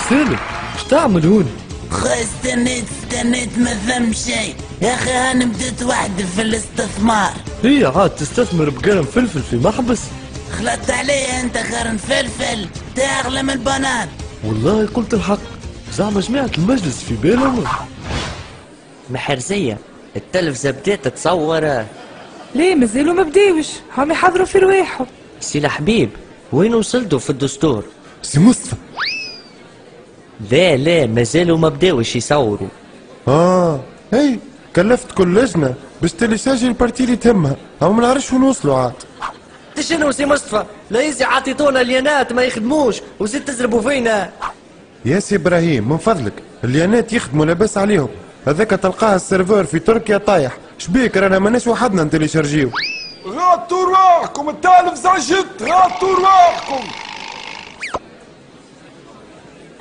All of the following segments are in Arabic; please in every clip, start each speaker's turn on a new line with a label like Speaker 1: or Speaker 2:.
Speaker 1: بوسالم اش تعمل هون؟
Speaker 2: خويا استنيت ما ثم شيء يا اخي، انا بديت وحدي في الاستثمار.
Speaker 1: هي عاد تستثمر بقرن فلفل في محبس؟
Speaker 2: خلطت علي انت قرن فلفل تغلى من البنان.
Speaker 1: والله قلت الحق، زعما جماعة المجلس في بالهم.
Speaker 3: محرزية التلفزة بدات تصور.
Speaker 4: ليه مازالوا ما بداوش، هم يحضروا في رواحهم.
Speaker 3: سي الحبيب وين وصلتوا في الدستور؟
Speaker 5: سي مصطفى
Speaker 3: لا مازالوا ما بداوش يصوروا.
Speaker 5: هي كلفت كل لجنة باش تليساجي البارتي اللي تهمها، او ما نعرفش وين وصلوا عاد.
Speaker 3: تشنو سي مصطفى؟ لا يزي عطيتونا اليانات ما يخدموش وزيد تزربوا فينا.
Speaker 5: يا سي ابراهيم من فضلك، اليانات يخدموا لاباس عليهم، هذاك تلقاه السيرفور في تركيا طايح، شبيك رانا ماناش وحدنا نتليشارجيو.
Speaker 6: غطوا رواحكم، التالف زعجت، غطوا رواحكم.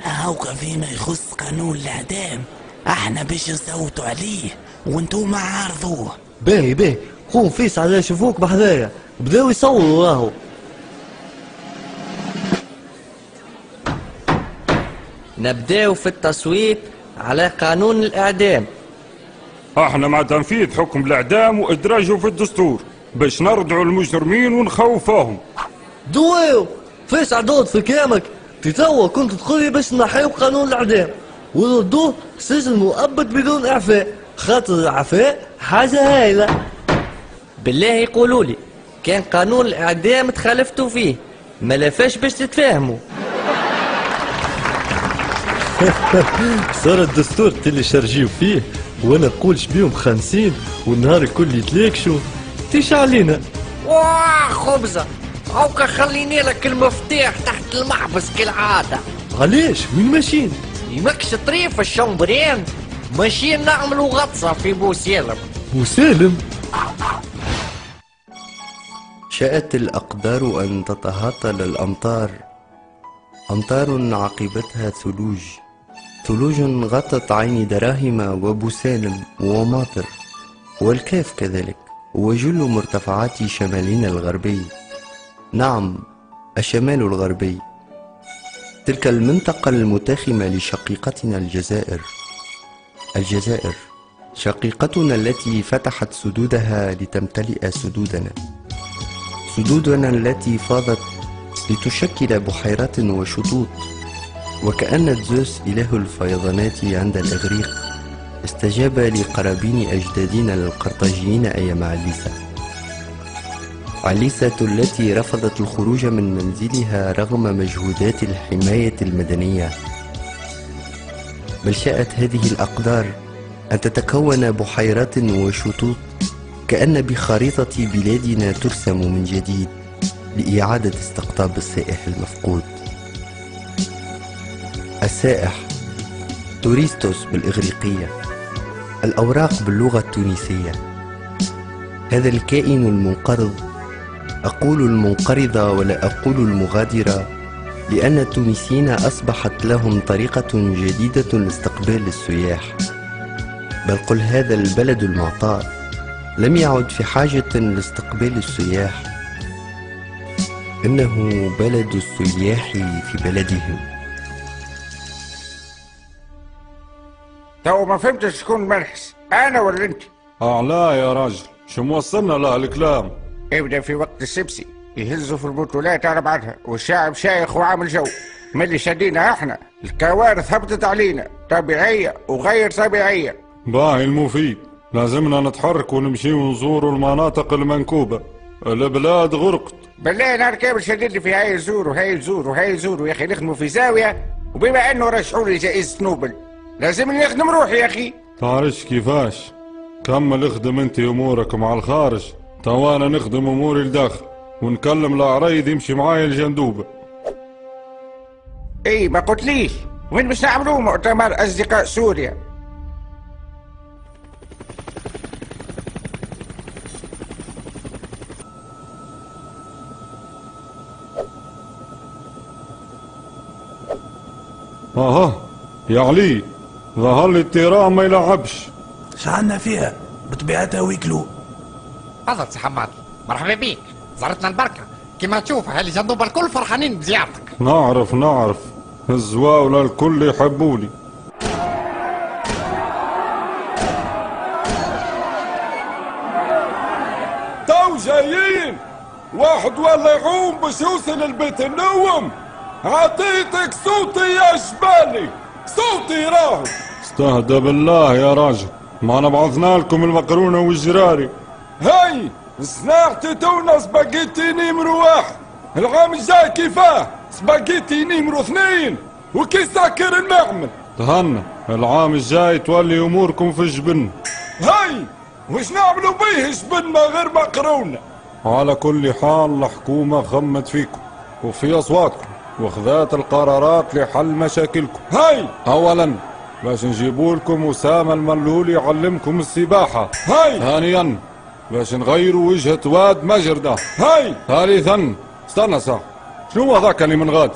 Speaker 2: هاوكا فيما يخص قانون الاعدام احنا باش نصوتوا عليه وانتم عارضوه.
Speaker 1: باهي قوم فيس على شوفوك بحذايا، بداو يصوروا راهو.
Speaker 3: نبداو في التصويت على قانون الإعدام.
Speaker 6: احنا مع تنفيذ حكم الاعدام وادراجه في الدستور باش نردعوا المجرمين ونخوفوهم.
Speaker 1: دواو فيس عدود في كلامك، تتوا كنت تقول لي باش نحيو قانون الاعدام وردوه سجن مؤبد بدون اعفاء، خاطر الاعفاء حاجه هايله.
Speaker 3: بالله يقولوا لي كان قانون الإعدام تخالفتوا فيه ما لافاش باش تتفاهموا.
Speaker 1: صار الدستور تلي شرجيو فيه وانا نقولش بيهم 50 والنهار الكل يتلاكشوا تيش علينا.
Speaker 3: واه خبزة هاوكا خليني لك المفتاح تحت المحبس كالعادة.
Speaker 1: علاش وين ماشيين؟
Speaker 3: يمكش طريف الشمبرين ماشيين نعملوا غطسة في بوسالم.
Speaker 1: بوسالم؟
Speaker 7: شاءت الأقدار أن تتهاطل الأمطار، أمطار عقبتها ثلوج غطت عين دراهم وبوسالم وماطر والكاف كذلك وجل مرتفعات شمالنا الغربي. نعم، الشمال الغربي، تلك المنطقة المتاخمة لشقيقتنا الجزائر شقيقتنا التي فتحت سدودها لتمتلئ سدودنا التي فاضت لتشكل بحيرات وشطوط، وكأن زوس إله الفيضانات عند الإغريق استجاب لقرابين أجدادنا القرطاجيين أيام عليسة التي رفضت الخروج من منزلها رغم مجهودات الحماية المدنية. بل شاءت هذه الأقدار أن تتكون بحيرات وشطوط كأن بخريطة بلادنا ترسم من جديد لإعادة استقطاب السائح المفقود. السائح توريستوس بالإغريقية، الأوراق باللغة التونسية. هذا الكائن المنقرض، أقول المنقرضة ولا أقول المغادرة، لأن التونسيين أصبحت لهم طريقة جديدة لاستقبال السياح. بل قل هذا البلد المعطاء لم يعد في حاجة لاستقبال السياح، إنه بلد السياح في بلدهم.
Speaker 8: تو ما فهمتش شكون المنحس، انا ولا انت؟
Speaker 6: لا يا راجل، شو موصلنا له الكلام؟
Speaker 8: ابدا في وقت السبسي يهزوا في البطولات على بعضها والشعب شايخ وعامل جو. ملي شدينا احنا الكوارث هبطت علينا طبيعيه وغير طبيعيه.
Speaker 6: باهي المفيد، لازمنا نتحرك ونمشي ونزوروا المناطق المنكوبه، البلاد غرقت.
Speaker 8: بالله نهار كامل شديد في هاي الزور وهاي الزور وهاي الزور يا اخي، نخدموا في زاويه وبما انه رشحوا لي جائزه نوبل لازمني نخدم روحي يا اخي.
Speaker 6: تعرفش كيفاش؟ كمل اخدم انت امورك مع الخارج، توانا نخدم اموري الداخل ونكلم العرايد يمشي معايا الجندوبه.
Speaker 8: اي ما قلتليش وين باش نعملوا مؤتمر اصدقاء سوريا؟
Speaker 6: يا علي ظهر لي التيران ما يلعبش.
Speaker 9: شعلنا فيها بطبيعتها ويكلو.
Speaker 10: تفضل سي حماد، مرحبا بيك، زارتنا البركه. كما تشوف هالي جندوبه الكل فرحانين بزيارتك.
Speaker 6: نعرف الزواولة الكل يحبولي. تو جايين واحد ولا يعوم باش يوصل البيت النوم. عطيتك صوتي يا جبالي، صوتي راهو. استهدى بالله يا راجل، ما انا بعثنا لكم المقرونة والجراري. هاي صناعتي تونا سباجيتي نيمرو 1، العام الجاي كيفاه سباجيتي نيمرو 2 وكي سكر المعمل. تهنى العام الجاي تولي اموركم في الجبن. هاي وش نعملوا بيه جبننا غير مقرونة؟ على كل حال الحكومة خمت فيكم وفي اصواتكم وخذات القرارات لحل مشاكلكم. هاي اولا باش نجيبوا لكم اسامة الملولي يعلمكم السباحة. هاي ثانيا باش نغيروا وجهة واد مجردة. هاي ثالثا استنى ساعة، شنو هذاك اللي من غادي؟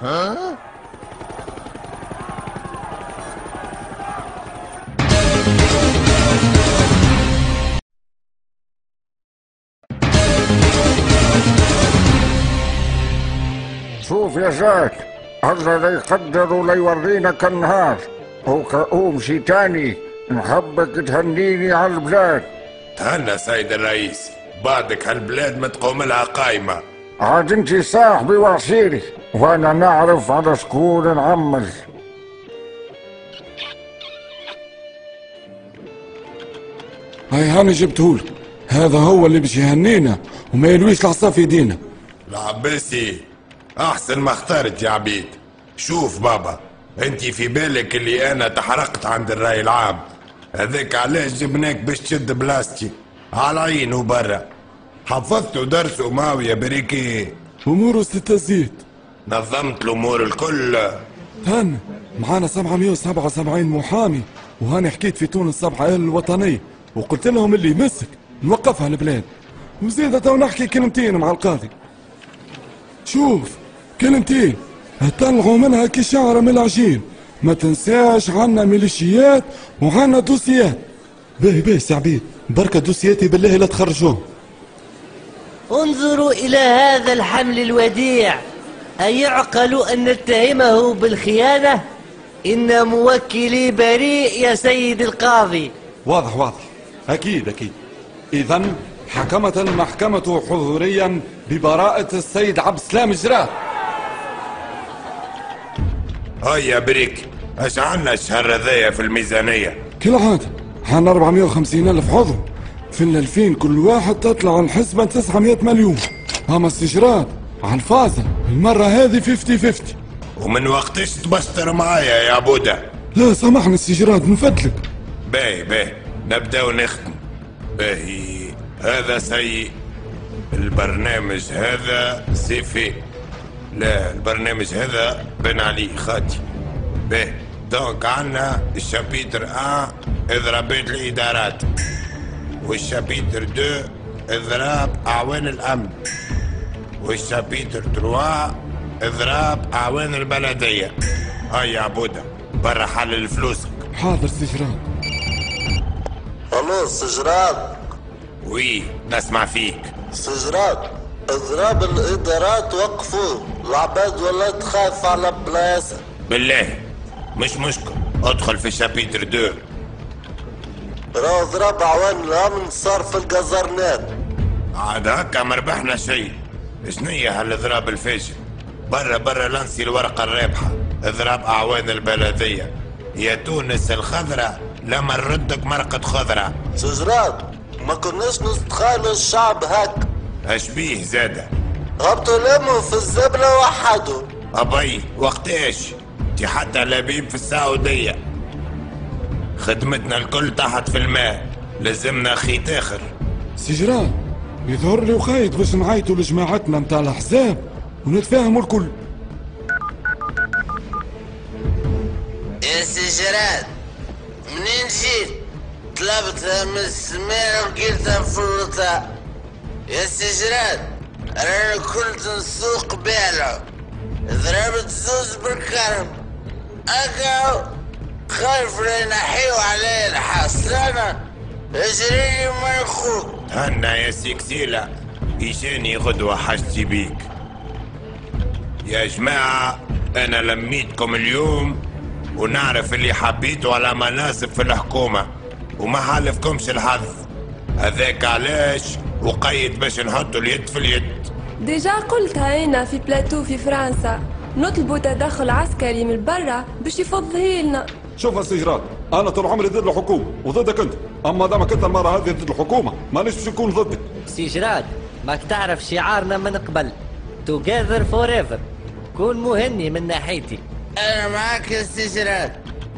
Speaker 6: ها؟
Speaker 8: شوف يا زاك، الله لا يقدر ولا يورينك النهار وكأوم شي تاني نحبك تهنيني على البلاد.
Speaker 11: تهنى سيد الرئيس، بعدك هالبلاد ما تقوم لها قايمة.
Speaker 8: عاد انتي صاحبي وعسيري وانا نعرف على شكون نعمل.
Speaker 6: هاي هاني جبتهولك، هذا هو اللي باش يهنينا وما يلويش العصا في يدينا.
Speaker 11: العباسي احسن ما اخترت يا عبيد. شوف بابا، انتي في بالك اللي انا تحرقت عند الرأي العام، هذاك علاش جبناك باش تشد بلاستيك على عين وبرا. حفظتوا درس وماوي يا بريكي؟
Speaker 6: امور استتزيت،
Speaker 11: نظمت الامور الكل.
Speaker 6: هان معانا 777 محامي، وهاني حكيت في تونس 7 الوطنية وقلت لهم اللي يمسك نوقفها البلاد، وزيادة تو نحكي كلمتين مع القاضي. شوف كلمتين طلعوا منها كي شعرة من العجين، ما تنساش عنا ميليشيات وعنا دوسيات. باهي سي عبيد، بركة دوسياتي بالله لا تخرجوهم.
Speaker 3: انظروا إلى هذا الحمل الوديع، أيعقل أن نتهمه بالخيانة؟ إن موكلي بريء يا سيد القاضي.
Speaker 6: واضح أكيد. إذن حكمت المحكمة حضوريا ببراءة السيد عبد السلام جراه.
Speaker 11: هاي يا بريك، اش عنا الشهر هذايا في الميزانية؟
Speaker 6: كالعادة عنا 450,000 عضو، في 2000 كل واحد تطلع الحسبة 900 مليون. أما السجرات على الفازة المرة هذه 50-50.
Speaker 11: ومن وقتش تبشتر معايا يا بودا؟
Speaker 6: لا سامحني السجرات من فضلك.
Speaker 11: باهي نبداو نختم. باهي هذا سيء، البرنامج هذا سيفي، لا البرنامج هذا بن علي خاتي. باهي دونك عنا الشابيتر 1 اضرابات الادارات، والشابيتر 2 اضراب اعوان الامن، والشابيتر 3 اضراب اعوان البلديه. هاي يا بودا برا حلل فلوسك.
Speaker 6: حاضر سجرات.
Speaker 1: الو سجرات.
Speaker 11: وي نسمع فيك.
Speaker 1: سجرات، اضراب الادارات وقفوا، العباد ولا تخاف على بلاصه.
Speaker 11: بالله مش مشكل، ادخل في الشابيتر 2.
Speaker 1: راه اضراب اعوان الامن صار في القزرنات.
Speaker 11: عاد هكا ما ربحنا شيء. شنيا هالاضراب الفاشل؟ برا لنسي الورقه الرابحه، اضراب اعوان البلديه. يا تونس الخضراء لما نردك مرقة خضراء.
Speaker 1: سجرات ما كناش نستخالوا الشعب هك.
Speaker 11: اش بيه زاده؟
Speaker 1: هبطوا لموا في الزبلة وحدوا.
Speaker 11: أبي وقتاش؟ تي حتى لبيب في السعودية. خدمتنا الكل تحت في الماء، لازمنا خيط آخر.
Speaker 6: سجران يظهر لي وخايت باش نعيطوا لجماعتنا متاع الأحزاب ونتفاهموا الكل.
Speaker 12: يا سجران منين جيت؟ طلبتها من السماء ولقيتها مفرطة. يا سجران رانا كنت نسوق بالع، ضربت زوز بالكرم اقعو خايف لا ينحيو علي الحصانة اجريلي ما يخوك.
Speaker 11: هنا يا سكسيلة، إيشاني غدوة حاجتي بيك. يا جماعة أنا لميتكم اليوم ونعرف اللي حبيتوا على مناصب في الحكومة وما حالفكمش الحظ، هذاك علاش وقيد باش نحطوا اليد في اليد.
Speaker 13: ديجا قلتها أنا في بلاتو في فرنسا، نطلبوا تدخل عسكري من برا باش يفضيه لنا.
Speaker 6: شوف السجرات، أنا طول عمري ضد الحكومة وضدك أنت، أما دامك أنت المرة هذه ضد الحكومة مانيش باش نكون ضدك.
Speaker 3: سجرات ماك تعرف شعارنا من قبل together forever، كون مهني من ناحيتي.
Speaker 12: أنا معاك يا سجرات،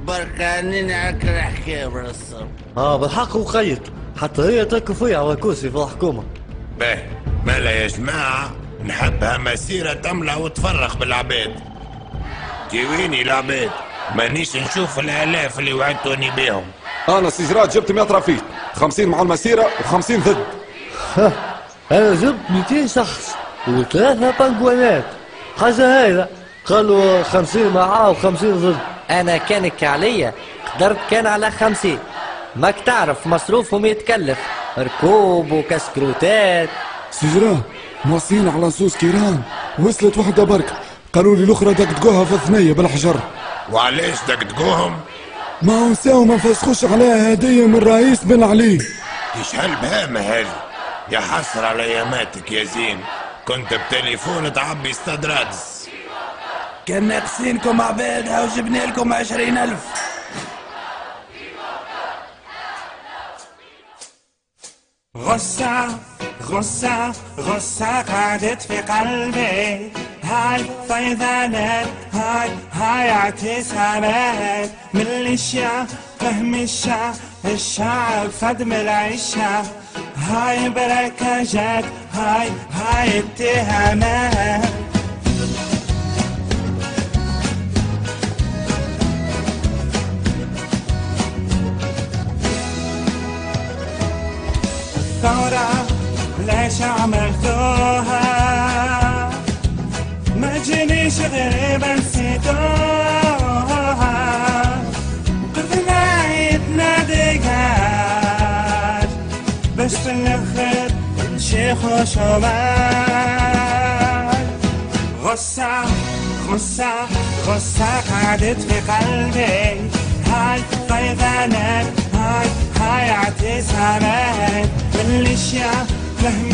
Speaker 12: بركانين عليك الحكاية بالصبر.
Speaker 1: بالحق وقيد، حتى هي تركوا فيها على كرسي في الحكومة.
Speaker 11: باهي مالا يا جماعة، نحبها مسيرة تملى وتفرق بالعباد. جيويني العباد، مانيش نشوف الآلاف اللي وعدتوني بيهم.
Speaker 6: أنا سجرات جبت 100 رفيق، 50 مع المسيرة و50 ضد.
Speaker 1: أنا جبت 200 شخص وثلاثة بنجوانات، حاجة هايلة. قالوا 50 معاه و50 ضد.
Speaker 3: أنا كانك عليا قدرت كان على 50. ماك تعرف مصروفهم يتكلف ركوب وكسكروتات.
Speaker 6: سجران موصين على نصوص كيران، وصلت وحدة برك، قالوا لي الأخرى دقدقوها في الثنية بالحجر.
Speaker 11: وعلاش دقدقوهم؟
Speaker 6: ما هو نساو ما فسخوش عليها هدية من رئيس بن علي.
Speaker 11: ايش هالبهامة هذه؟ يا حسر على اياماتك يا زين، كنت بتليفون تعبي استاد رادس.
Speaker 9: كان ناقصينكم عبادها وجبنا لكم 20,000.
Speaker 14: غصة غصة غصة قعدت في قلبي، هاي فيضانات، هاي اعتسامات من الاشياء، فهم الشعب فدم العشاء، هاي بركجات، هاي اتهامات. الثورة ليش عملتوها؟ ما جنيش غريبة نسيتوها، قلنا يتنادقاش باش في الاخر شيخ وشمال. غصة غصة غصة قعدت في قلبي، هاي فيضانات، هاي اعتسامات من الاشياء، فهم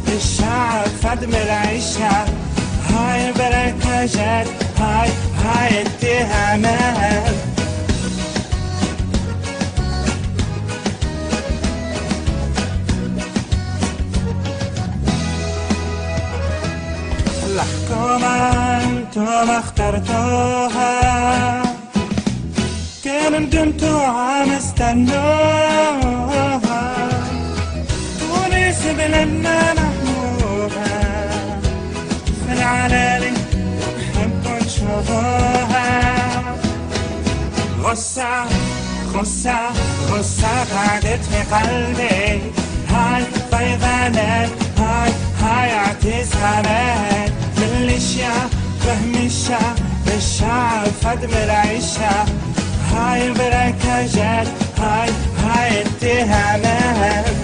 Speaker 14: الشعب فدم العشاء، هاي بركجات، هاي اتهامات. الحكومة انتم اخترتوها، كان ندمتوها مستنوها، تونس بلدنا محبوبة في العلالي نحبوا نشوفوها. غصة غصة غصة قعدت في قلبي، هاي فيضانات، هاي اعتسامات من الاشياء، فهم الشعب فدم العشاء، هاي بركجات، هاي اتهامات.